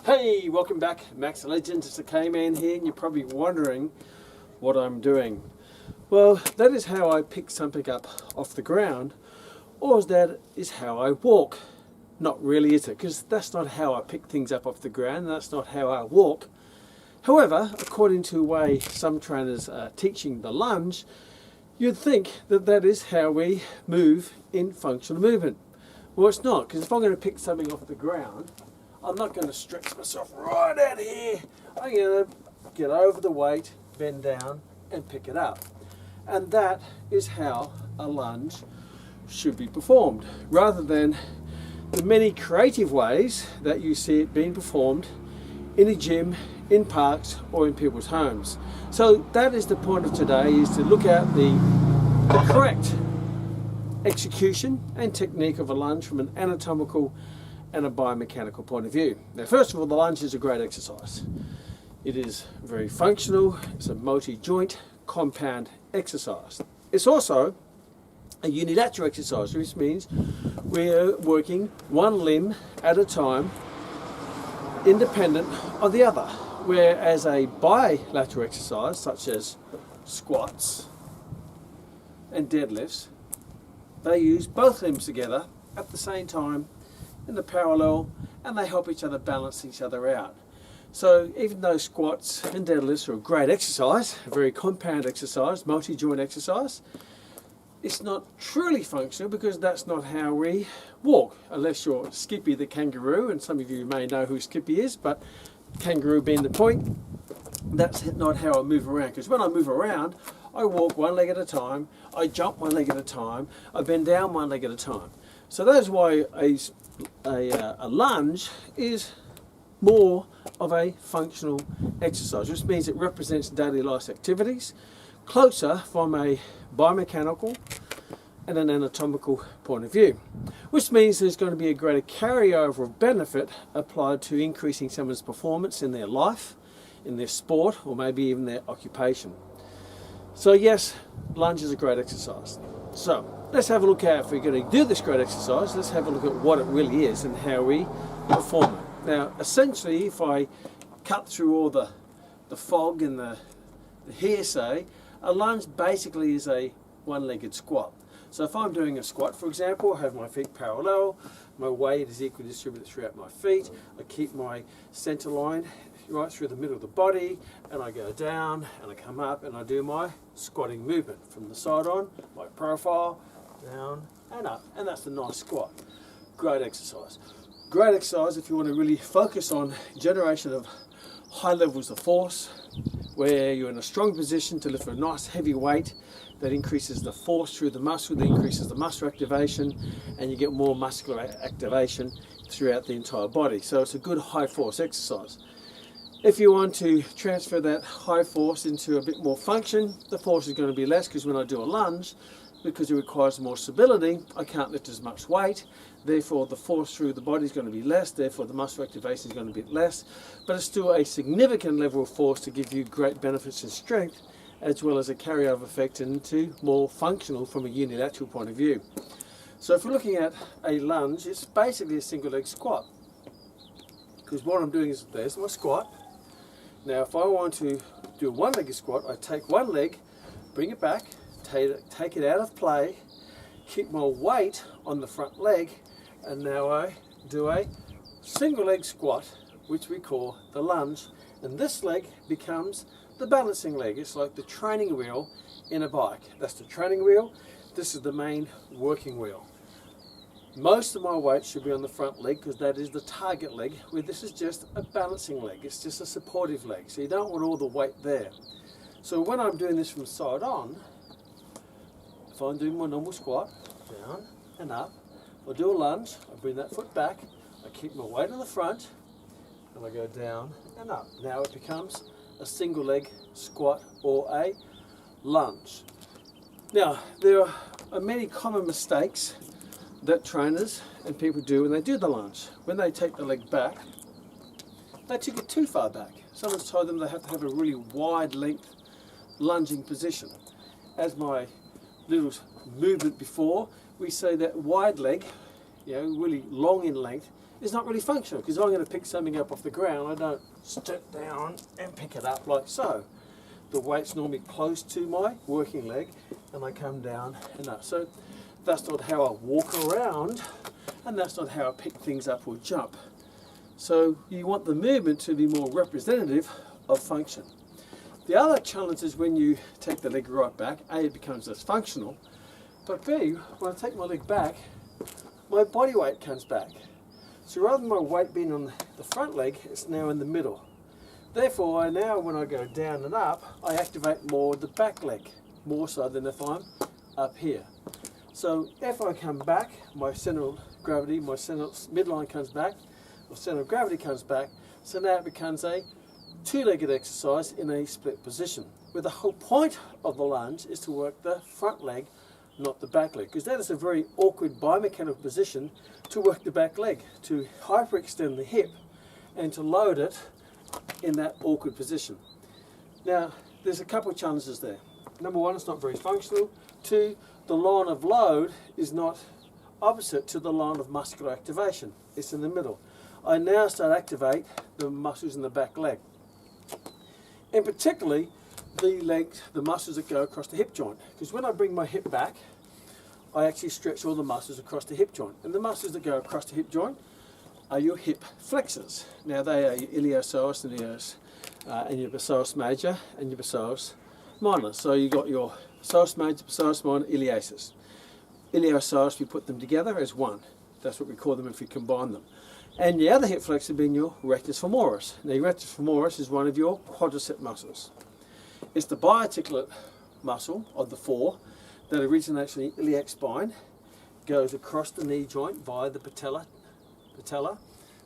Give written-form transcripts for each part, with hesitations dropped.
Hey, welcome back, Max Legend. It's the Kman here, and you're probably wondering what I'm doing. Well, that is how I pick something up off the ground, or that is how I walk. Not really, is it? Because that's not how I pick things up off the ground, and that's not how I walk. However, according to the way some trainers are teaching the lunge, you'd think that that is how we move in functional movement. Well, it's not, because if I'm going to pick something off the ground, I'm not going to stretch myself right out here. I'm going to get over the weight, bend down, and pick it up. And that is how a lunge should be performed, rather than the many creative ways that you see it being performed in a gym, in parks, or in people's homes. So that is the point of today, is to look at the correct execution and technique of a lunge from an anatomical and a biomechanical point of view. Now, first of all, the lunge is a great exercise. It is very functional. It's a multi-joint compound exercise. It's also a unilateral exercise, which means we're working one limb at a time, independent of the other. Whereas a bilateral exercise, such as squats and deadlifts, they use both limbs together at the same time in the parallel, and they help each other balance each other out. So even though squats and deadlifts are a great exercise, a very compound exercise, multi-joint exercise, it's not truly functional because that's not how we walk, unless you're Skippy the kangaroo, and some of you may know who Skippy is, but kangaroo being the point, that's not how I move around. Because when I move around, I walk one leg at a time, I jump one leg at a time, I bend down one leg at a time. So that's why a lunge is more of a functional exercise, which means it represents daily life activities, closer from a biomechanical and an anatomical point of view, which means there's going to be a greater carryover of benefit applied to increasing someone's performance in their life, in their sport, or maybe even their occupation. So yes, lunge is a great exercise. So let's have a look at, if we're going to do this great exercise, let's have a look at what it really is and how we perform it. Now, essentially, if I cut through all the fog and the hearsay, a lunge basically is a one-legged squat. So if I'm doing a squat, for example, I have my feet parallel, my weight is equally distributed throughout my feet, I keep my center line right through the middle of the body, and I go down and I come up and I do my squatting movement from the side on, my profile, down and up, and that's the nice squat. Great exercise. Great exercise if you want to really focus on generation of high levels of force, where you're in a strong position to lift a nice heavy weight that increases the force through the muscle, that increases the muscle activation, and you get more muscular activation throughout the entire body. So it's a good high force exercise. If you want to transfer that high force into a bit more function, the force is going to be less, because when I do a lunge, because it requires more stability, I can't lift as much weight, therefore the force through the body is going to be less, therefore the muscle activation is going to be less, but it's still a significant level of force to give you great benefits in strength, as well as a carryover effect into more functional from a unilateral point of view. So if we're looking at a lunge, it's basically a single leg squat, because what I'm doing is, there's my squat. Now if I want to do a one-legged squat, I take one leg, bring it back, take it out of play, keep my weight on the front leg, and now I do a single leg squat, which we call the lunge, and this leg becomes the balancing leg. It's like the training wheel in a bike. That's the training wheel, this is the main working wheel. Most of my weight should be on the front leg, because that is the target leg, where this is just a balancing leg, it's just a supportive leg, so you don't want all the weight there. So when I'm doing this from side on, if I'm doing my normal squat, down and up, I'll do a lunge, I bring that foot back, I keep my weight on the front, and I go down and up. Now it becomes a single leg squat or a lunge. Now, there are many common mistakes that trainers and people do when they do the lunge. When they take the leg back, they took it too far back. Someone's told them they have to have a really wide length lunging position. As my little movement before, we say that wide leg really long in length, is not really functional, because I'm going to pick something up off the ground. I don't step down and pick it up like so. The weight's normally close to my working leg, and I come down and up. So that's not how I walk around, and that's not how I pick things up or jump. So you want the movement to be more representative of function. The other challenge is when you take the leg right back, A, it becomes less functional, but B, when I take my leg back, my body weight comes back. So rather than my weight being on the front leg, it's now in the middle. Therefore, now when I go down and up, I activate more the back leg, more so than if I'm up here. So if I come back, my center of gravity, my center midline comes back, or center of gravity comes back, so now it becomes a two-legged exercise in a split position, where the whole point of the lunge is to work the front leg, not the back leg, because that is a very awkward biomechanical position to work the back leg, to hyperextend the hip and to load it in that awkward position. Now, there's a couple of challenges there. Number one, it's not very functional. Two, the line of load is not opposite to the line of muscular activation. It's in the middle. I now start to activate the muscles in the back leg. And particularly the muscles that go across the hip joint. Because when I bring my hip back, I actually stretch all the muscles across the hip joint. And the muscles that go across the hip joint are your hip flexors. Now they are your iliopsoas and your psoas major and your psoas minor. So you've got your psoas major, psoas minor, iliopsoas. Iliopsoas, we put them together as one. That's what we call them if we combine them. And the other hip flexor being your rectus femoris. Now your rectus femoris is one of your quadricep muscles. It's the biarticulate muscle of the four that originates in the iliac spine, goes across the knee joint via the patella,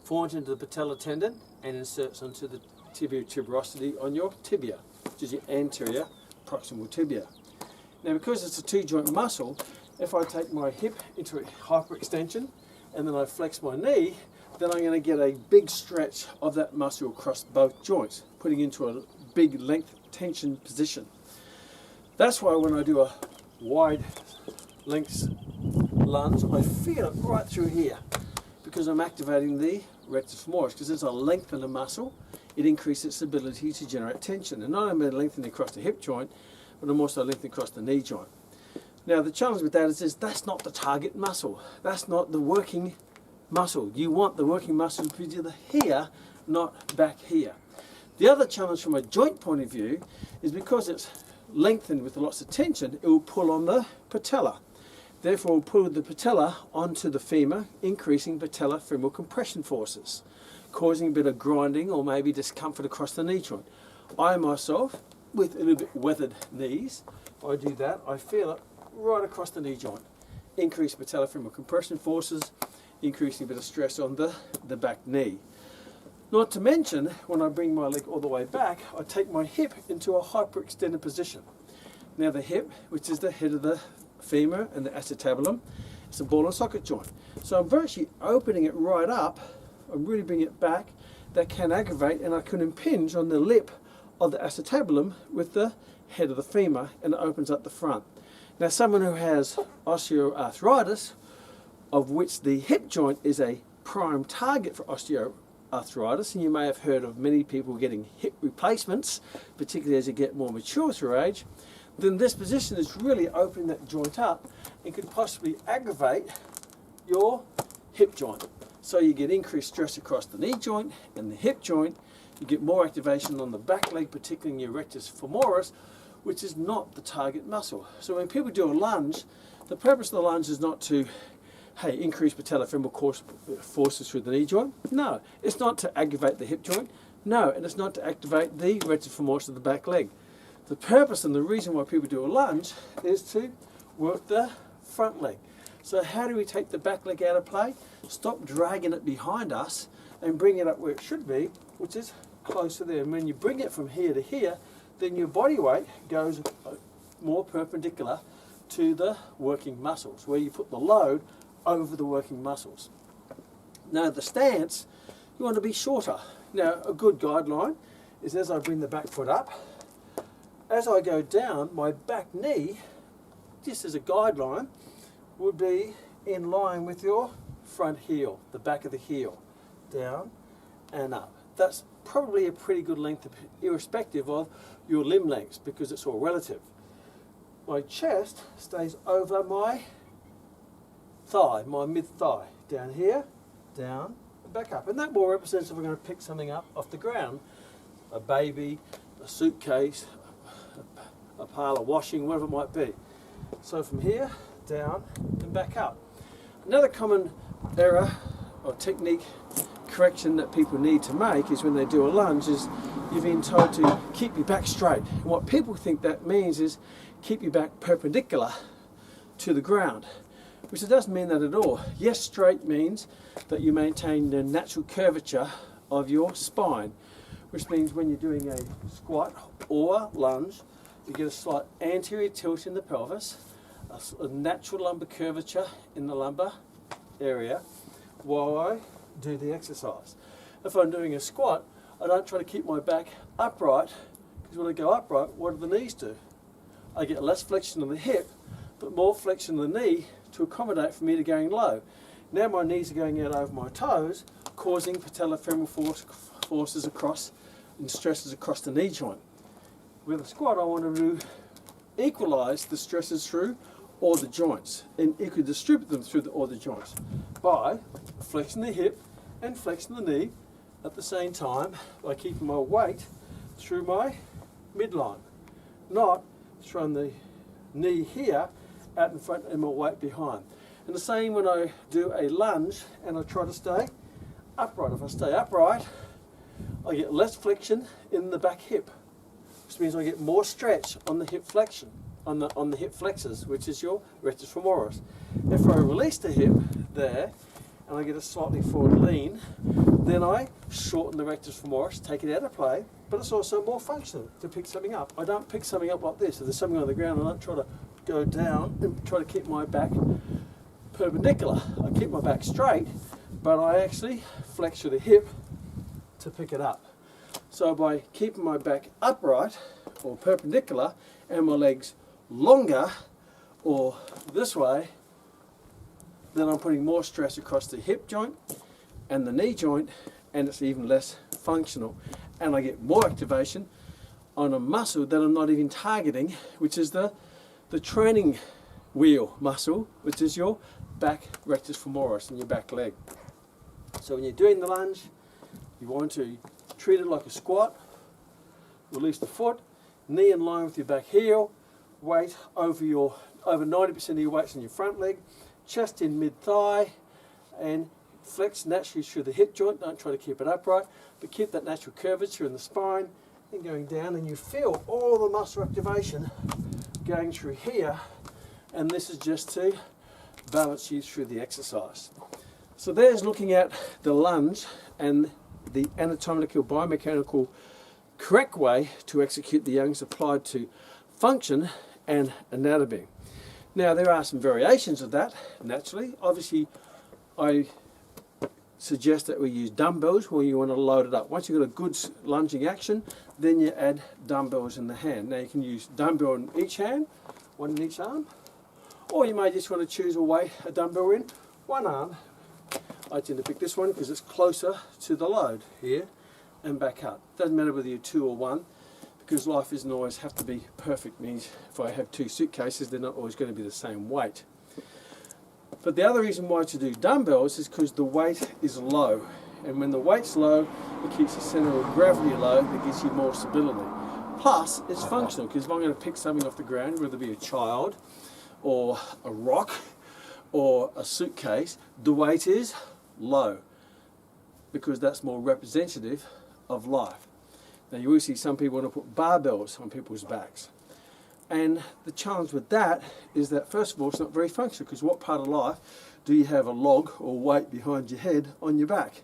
forms into the patellar tendon and inserts onto the tibia tuberosity on your tibia, which is your anterior proximal tibia. Now because it's a two-joint muscle, if I take my hip into a hyperextension and then I flex my knee, then I'm going to get a big stretch of that muscle across both joints, putting into a big length tension position. That's why when I do a wide length lunge, I feel it right through here, because I'm activating the rectus femoris. Because as I lengthen the muscle, it increases its ability to generate tension. And not only am I lengthening across the hip joint, but I'm also lengthening across the knee joint. Now the challenge with that is that's not the target muscle. That's not the working muscle. You want the working muscle to be either here, not back here. The other challenge from a joint point of view is because it's lengthened with lots of tension, it will pull on the patella. Therefore, it will pull the patella onto the femur, increasing patellar femoral compression forces, causing a bit of grinding or maybe discomfort across the knee joint. I myself, with a little bit weathered knees, I do that, I feel it right across the knee joint. Increased patellar femoral compression forces, increasing a bit of stress on the back knee. Not to mention, when I bring my leg all the way back, I take my hip into a hyperextended position. Now the hip, which is the head of the femur and the acetabulum, it's a ball and socket joint. So I'm virtually opening it right up, I'm really bringing it back. That can aggravate, and I can impinge on the lip of the acetabulum with the head of the femur, and it opens up the front. Now someone who has osteoarthritis, of which the hip joint is a prime target for osteoarthritis, and you may have heard of many people getting hip replacements, particularly as you get more mature through age, then this position is really opening that joint up and could possibly aggravate your hip joint. So you get increased stress across the knee joint and the hip joint, you get more activation on the back leg, particularly in your rectus femoris, which is not the target muscle. So when people do a lunge, the purpose of the lunge is not to increase patellar femoral forces through the knee joint. No, it's not to aggravate the hip joint. No, and it's not to activate the rectus femoris of the back leg. The purpose and the reason why people do a lunge is to work the front leg. So how do we take the back leg out of play? Stop dragging it behind us and bring it up where it should be, which is closer there. And when you bring it from here to here, then your body weight goes more perpendicular to the working muscles, where you put the load over the working muscles. Now the stance, you want to be shorter. Now a good guideline is as I bring the back foot up, as I go down, my back knee, just as a guideline, would be in line with your front heel, the back of the heel, down and up. That's probably a pretty good length, irrespective of your limb lengths, because it's all relative. My chest stays over my thigh, my mid-thigh, down here, down, and back up. And that more represents if we're going to pick something up off the ground, a baby, a suitcase, a pile of washing, whatever it might be. So from here, down, and back up. Another common error or technique correction that people need to make is when they do a lunge is you've been told to keep your back straight. And what people think that means is keep your back perpendicular to the ground, which it doesn't mean that at all. Yes, straight means that you maintain the natural curvature of your spine, which means when you're doing a squat or lunge, you get a slight anterior tilt in the pelvis, a natural lumbar curvature in the lumbar area while I do the exercise. If I'm doing a squat, I don't try to keep my back upright, because when I go upright, what do the knees do? I get less flexion of the hip, but more flexion of the knee to accommodate for me to going low. Now my knees are going out over my toes, causing patellofemoral forces across and stresses across the knee joint. With a squat, I want to equalize the stresses through all the joints and equally distribute them through all the joints by flexing the hip and flexing the knee at the same time by keeping my weight through my midline, not throwing the knee here out in front and my weight behind. And the same when I do a lunge and I try to stay upright. If I stay upright, I get less flexion in the back hip, which means I get more stretch on the hip flexion, on the hip flexors, which is your rectus femoris. If I release the hip there and I get a slightly forward lean, then I shorten the rectus femoris, take it out of play, but it's also more functional to pick something up. I don't pick something up like this. If there's something on the ground, I don't try to go down and try to keep my back perpendicular. I keep my back straight, but I actually flex through the hip to pick it up. So by keeping my back upright or perpendicular and my legs longer or this way, then I'm putting more stress across the hip joint and the knee joint, and it's even less functional. And I get more activation on a muscle that I'm not even targeting, which is the training wheel muscle, which is your back rectus femoris and your back leg. So when you're doing the lunge, you want to treat it like a squat, release the foot, knee in line with your back heel, weight over 90% of your weight's in your front leg, chest in mid-thigh, and flex naturally through the hip joint. Don't try to keep it upright, but keep that natural curvature in the spine and going down, and you feel all the muscle activation going through here, and this is just to balance you through the exercise. So there's looking at the lunge and the anatomical biomechanical correct way to execute the Young's applied to function and anatomy. Now there are some variations of that, naturally. Obviously I suggest that we use dumbbells where you want to load it up. Once you've got a good lunging action, then you add dumbbells in the hand. Now you can use dumbbell in each hand, one in each arm, or you may just want to choose a dumbbell in one arm. I tend to pick this one because it's closer to the load here and back up. Doesn't matter whether you're two or one, because life doesn't always have to be perfect. Means if I have two suitcases, they're not always going to be the same weight. But the other reason why to do dumbbells is because the weight is low, and when the weight's low, it keeps the center of gravity low, it gives you more stability. Plus, it's functional, because if I'm going to pick something off the ground, whether it be a child or a rock or a suitcase, the weight is low, because that's more representative of life. Now you will see some people want to put barbells on people's backs, and the challenge with that is that first of all it's not very functional, because what part of life do you have a log or weight behind your head on your back?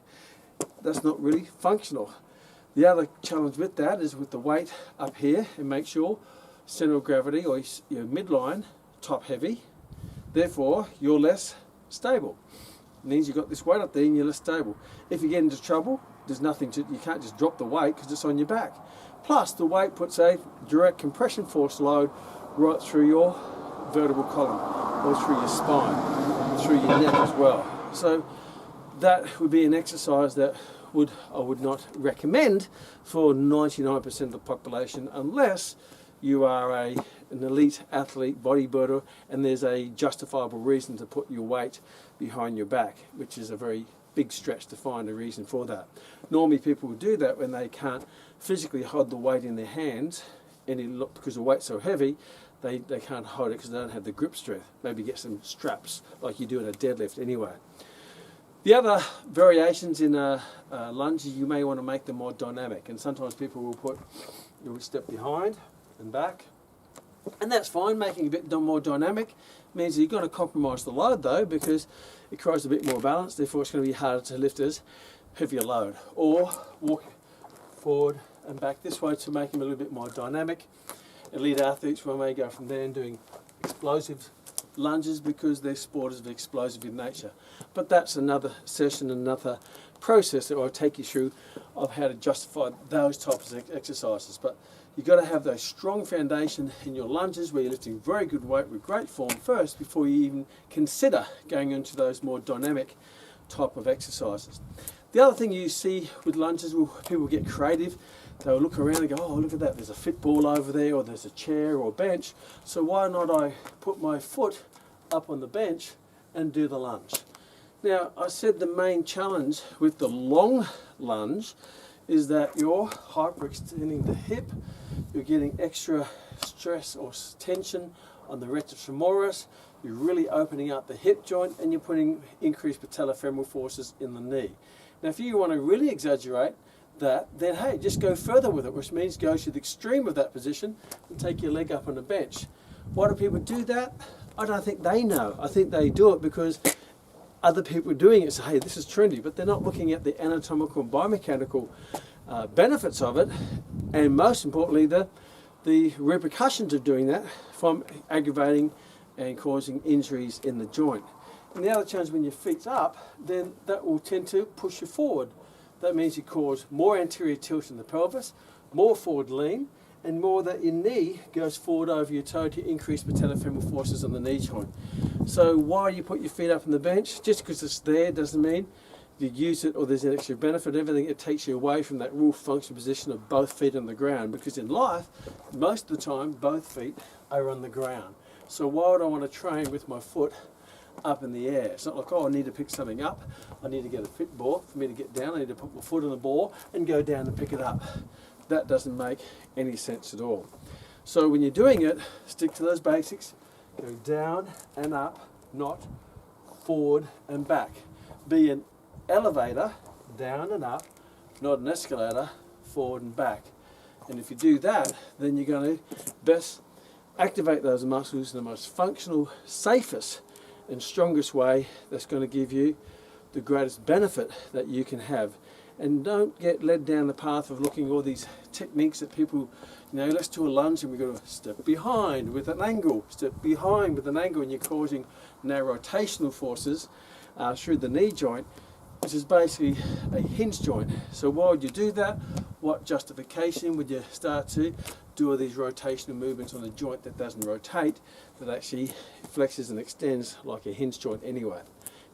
That's not really functional. The other challenge with that is with the weight up here, it makes your center of gravity or your midline top heavy, therefore you're less stable. It means you've got this weight up there and you're less stable. If you get into trouble, there's nothing to, you can't just drop the weight because it's on your back. Plus the weight puts a direct compression force load right through your vertebral column or through your spine, through your neck as well. So that would be an exercise that I would not recommend for 99% of the population unless you are an elite athlete, bodybuilder, and there's a justifiable reason to put your weight behind your back, which is a very big stretch to find a reason for that. Normally people will do that when they can't physically hold the weight in their hands, and because the weight's so heavy, they can't hold it because they don't have the grip strength. Maybe get some straps like you do in a deadlift anyway. The other variations in lunges, you may want to make them more dynamic, and sometimes people will step behind and back, and that's fine. Making it a bit more dynamic means that you've got to compromise the load though, because it creates a bit more balance, therefore it's going to be harder to lift as heavier load. Or walk forward and back this way to make them a little bit more dynamic. Elite athletes may go from there and doing explosive lunges because their sport is explosive in nature. But that's another session, another process that I'll take you through of how to justify those types of exercises. But you've got to have those strong foundation in your lunges where you're lifting very good weight with great form first before you even consider going into those more dynamic type of exercises. The other thing you see with lunges, people get creative. They'll look around and go, oh, look at that, there's a fit ball over there, or there's a chair or a bench, so why not I put my foot up on the bench and do the lunge? Now, I said the main challenge with the long lunge is that you're hyperextending the hip, you're getting extra stress or tension on the rectus femoris, you're really opening up the hip joint, and you're putting increased patellofemoral forces in the knee. Now, if you want to really exaggerate that, then hey, just go further with it, which means go to the extreme of that position and take your leg up on the bench. Why do people do that? I don't think they know. I think they do it because other people are doing it, say, hey, this is trendy, but they're not looking at the anatomical and biomechanical benefits of it, and most importantly, the repercussions of doing that from aggravating and causing injuries in the joint. And the other challenge, when your feet's up, then that will tend to push you forward. That means you cause more anterior tilt in the pelvis, more forward lean, and more that your knee goes forward over your toe to increase patellofemoral forces on the knee joint. So why you put your feet up on the bench? Just because it's there doesn't mean you use it or there's an extra benefit. Everything, it takes you away from that real functional position of both feet on the ground, because in life, most of the time, both feet are on the ground. So why would I want to train with my foot up in the air? It's not like, oh, I need to pick something up, I need to get a fit ball. For me to get down, I need to put my foot on the ball and go down and pick it up. That doesn't make any sense at all. So when you're doing it, stick to those basics. Go down and up, not forward and back. Be an elevator, down and up, not an escalator, forward and back. And if you do that, then you're going to best activate those muscles in the most functional, safest and strongest way that's going to give you the greatest benefit that you can have. And don't get led down the path of looking at all these techniques that people, let's do a lunge and we've got to step behind with an angle, step behind with an angle, and you're causing now rotational forces through the knee joint, which is basically a hinge joint. So why would you do that? What justification would you start to do all these rotational movements on a joint that doesn't rotate, that actually flexes and extends like a hinge joint anyway?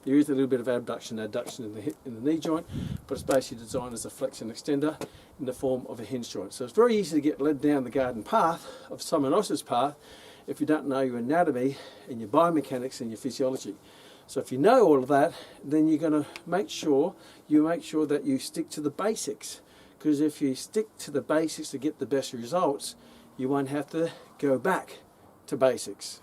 There is a little bit of abduction and adduction in the hip, in the knee joint, but it's basically designed as a flexion extender in the form of a hinge joint. So it's very easy to get led down the garden path of someone else's path if you don't know your anatomy and your biomechanics and your physiology. So if you know all of that, then you're going to make sure that you stick to the basics, because if you stick to the basics to get the best results, you won't have to go back to basics.